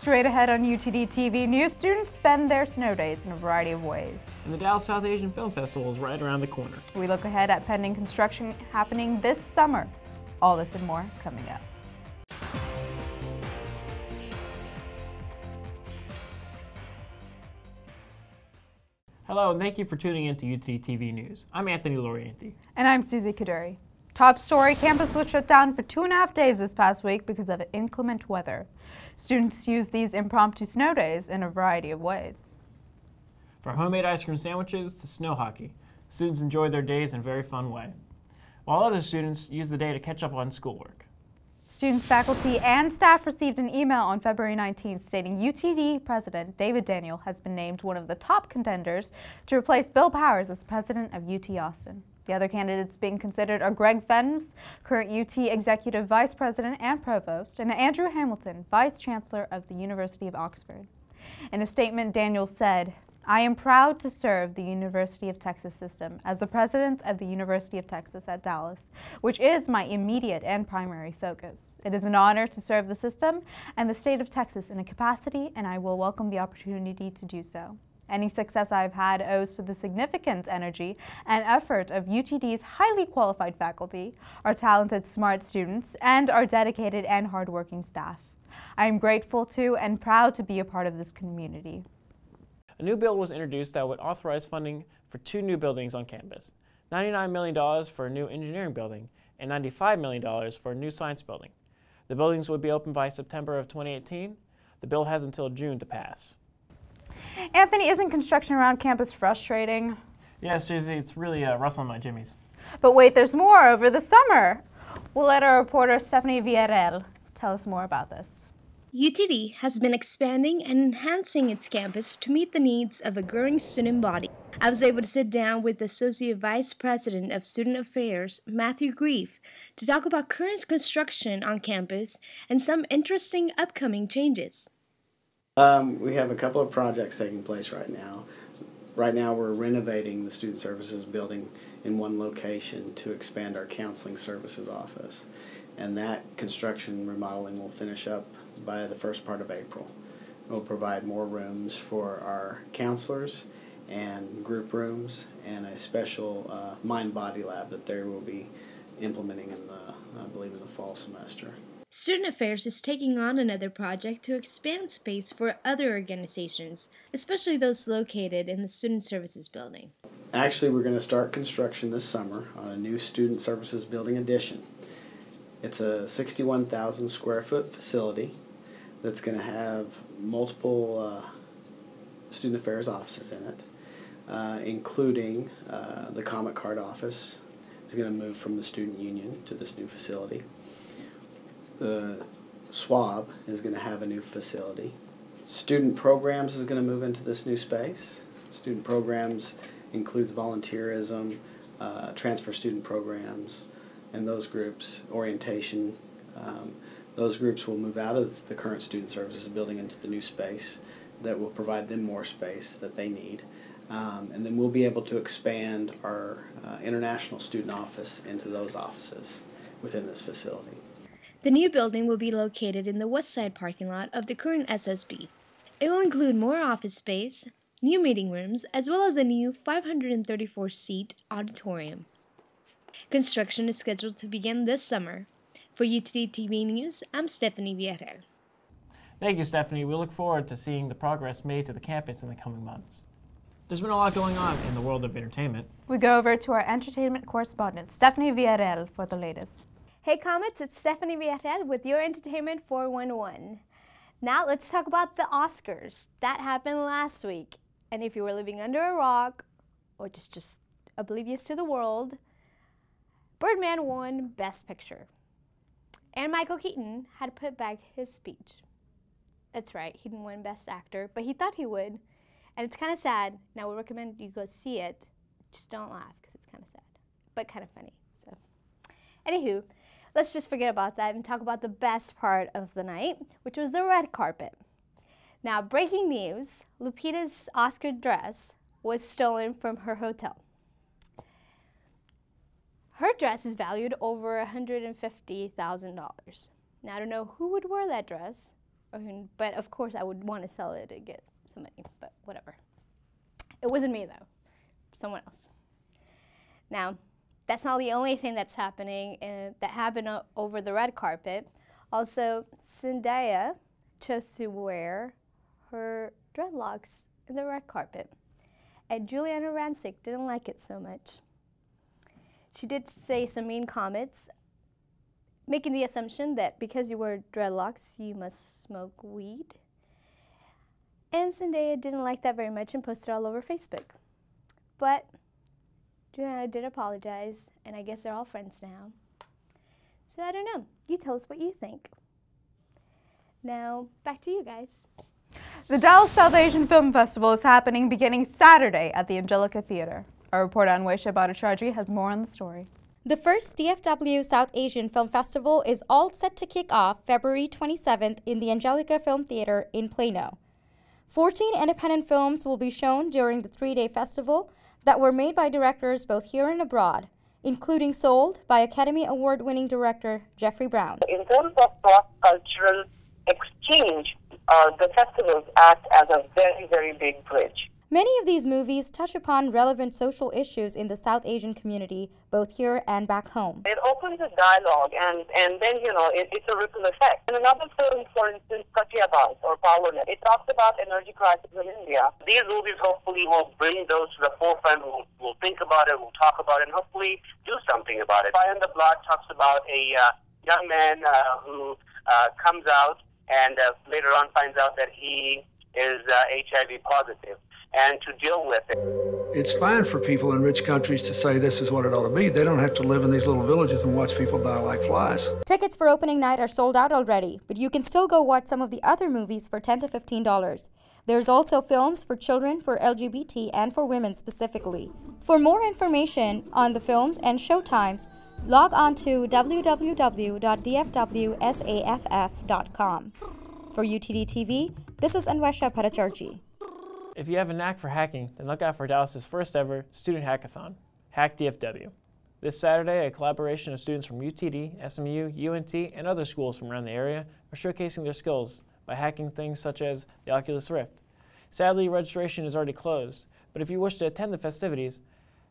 Straight ahead on UTD TV News, students spend their snow days in a variety of ways. And the Dallas South Asian Film Festival is right around the corner. We look ahead at pending construction happening this summer. All this and more coming up. Hello, and thank you for tuning in to UTD TV News. I'm Anthony Lorienti. And I'm Susie Kaduri. Top story, campus was shut down for 2.5 days this past week because of inclement weather. Students use these impromptu snow days in a variety of ways. From homemade ice cream sandwiches to snow hockey, students enjoyed their days in a very fun way, while other students used the day to catch up on schoolwork. Students, faculty, and staff received an email on February 19th stating UTD President David Daniel has been named one of the top contenders to replace Bill Powers as president of UT Austin. The other candidates being considered are Greg Fenns, current UT Executive Vice President and Provost, and Andrew Hamilton, Vice Chancellor of the University of Oxford. In a statement, Daniel said, "I am proud to serve the University of Texas system as the president of the University of Texas at Dallas, which is my immediate and primary focus. It is an honor to serve the system and the state of Texas in a capacity, and I will welcome the opportunity to do so. Any success I've had owes to the significant energy and effort of UTD's highly qualified faculty, our talented, smart students, and our dedicated and hardworking staff. I am grateful to and proud to be a part of this community." A new bill was introduced that would authorize funding for 2 new buildings on campus, $99 million for a new engineering building and $95 million for a new science building. The buildings would be open by September of 2018. The bill has until June to pass. Anthony, isn't construction around campus frustrating? Yeah, Susie, it's really rustling my jimmies. But wait, there's more over the summer. We'll let our reporter Stephanie Villarreal tell us more about this. UTD has been expanding and enhancing its campus to meet the needs of a growing student body. I was able to sit down with the Associate Vice President of Student Affairs, Matthew Grief, to talk about current construction on campus and some interesting upcoming changes. We have a couple of projects taking place right now. Right now we're renovating the Student Services building in one location to expand our Counseling Services office. And that construction remodeling will finish up by the first part of April. We'll provide more rooms for our counselors and group rooms and a special mind-body lab that they will be implementing in I believe in the fall semester. Student Affairs is taking on another project to expand space for other organizations, especially those located in the Student Services building. Actually, we're going to start construction this summer on a new Student Services building addition. It's a 61,000 square foot facility that's going to have multiple Student Affairs offices in it, including the Comic Card office is going to move from the Student Union to this new facility. The SWAB is going to have a new facility. Student Programs is going to move into this new space. Student Programs includes volunteerism, transfer student programs, and those groups, orientation. Those groups will move out of the current Student Services building into the new space that will provide them more space that they need. And then we'll be able to expand our international student office into those offices within this facility. The new building will be located in the west side parking lot of the current SSB. It will include more office space, new meeting rooms, as well as a new 534-seat auditorium. Construction is scheduled to begin this summer. For UTD TV News, I'm Stephanie Villarreal. Thank you, Stephanie. We look forward to seeing the progress made to the campus in the coming months. There's been a lot going on in the world of entertainment. We go over to our entertainment correspondent, Stephanie Villarreal, for the latest. Hey Comets, it's Stephanie Villarreal with your Entertainment 411. Now let's talk about the Oscars. That happened last week. And if you were living under a rock or just oblivious to the world, Birdman won Best Picture. And Michael Keaton had to put back his speech. That's right, he didn't win Best Actor, but he thought he would. And it's kind of sad. Now we recommend you go see it. Just don't laugh because it's kind of sad, but kind of funny. So, anywho, let's just forget about that and talk about the best part of the night, which was the red carpet. Now, breaking news, Lupita's Oscar dress was stolen from her hotel. Her dress is valued over $150,000. Now, I don't know who would wear that dress, But of course, I would want to sell it to get some money, but whatever. It wasn't me, though. Someone else. Now, that's not the only thing that's happening that happened over the red carpet. Also, Zendaya chose to wear her dreadlocks in the red carpet, and Juliana Rancic didn't like it so much. She did say some mean comments, making the assumption that because you wear dreadlocks, you must smoke weed. And Zendaya didn't like that very much and posted all over Facebook. But Juliana did apologize, and I guess they're all friends now. So I don't know. You tell us what you think. Now, back to you guys. The Dallas South Asian Film Festival is happening beginning Saturday at the Angelica Theater. Our reporter Anwesha Bhattacharjee has more on the story. The first DFW South Asian Film Festival is all set to kick off February 27th in the Angelica Film Theater in Plano. 14 independent films will be shown during the three-day festival that were made by directors both here and abroad, including Sold by Academy Award-winning director Jeffrey Brown. In terms of cross-cultural exchange, the festivals act as a very, very big bridge. Many of these movies touch upon relevant social issues in the South Asian community, both here and back home. It opens a dialogue, and then, it's a ripple effect. In another film, for instance, Satyabaz or Powernet, it talks about energy crisis in India. These movies hopefully will bring those to the forefront. We'll think about it, we'll talk about it, and hopefully do something about it. Fire in the Blood talks about a young man who comes out and later on finds out that he is HIV positive, and to deal with it. It's fine for people in rich countries to say this is what it ought to be. They don't have to live in these little villages and watch people die like flies. Tickets for opening night are sold out already, but you can still go watch some of the other movies for $10 to $15. There's also films for children, for LGBT, and for women specifically. For more information on the films and showtimes, log on to www.dfwsaff.com. For UTD TV, this is Anwesha Bhattacharjee. If you have a knack for hacking, then look out for Dallas's first ever student hackathon, Hack DFW. This Saturday, a collaboration of students from UTD, SMU, UNT, and other schools from around the area are showcasing their skills by hacking things such as the Oculus Rift. Sadly, registration is already closed, but if you wish to attend the festivities,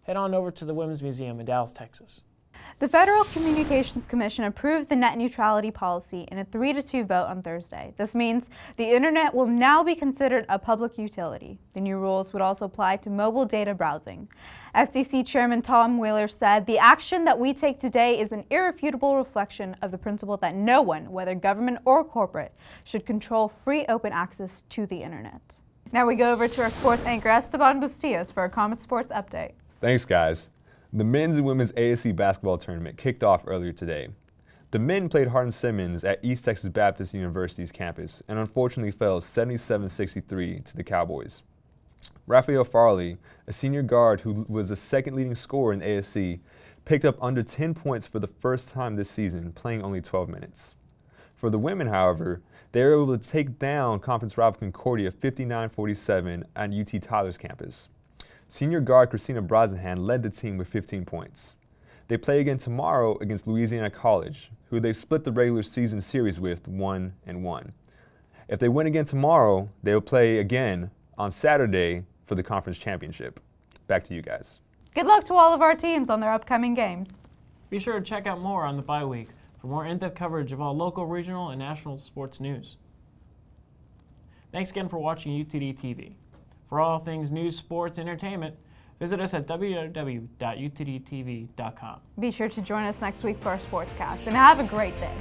head on over to the Women's Museum in Dallas, Texas. The Federal Communications Commission approved the net neutrality policy in a 3-2 vote on Thursday. This means the internet will now be considered a public utility. The new rules would also apply to mobile data browsing. FCC Chairman Tom Wheeler said, "The action that we take today is an irrefutable reflection of the principle that no one, whether government or corporate, should control free open access to the internet." Now we go over to our sports anchor Esteban Bustillos for a Common Sports update. Thanks, guys. The men's and women's ASC basketball tournament kicked off earlier today. The men played Hardin-Simmons at East Texas Baptist University's campus and unfortunately fell 77-63 to the Cowboys. Raphael Farley, a senior guard who was the second leading scorer in ASC, picked up under 10 points for the first time this season, playing only 12 minutes. For the women, however, they were able to take down conference rival Concordia 59-47 at UT Tyler's campus. Senior guard Christina Brosnahan led the team with 15 points. They play again tomorrow against Louisiana College, who they've split the regular season series with 1-1. If they win again tomorrow, they will play again on Saturday for the conference championship. Back to you guys. Good luck to all of our teams on their upcoming games. Be sure to check out more on the bye week for more in-depth coverage of all local, regional, and national sports news. Thanks again for watching UTD TV. For all things news, sports, and entertainment, visit us at www.utdtv.com. Be sure to join us next week for our Sportscast, and have a great day.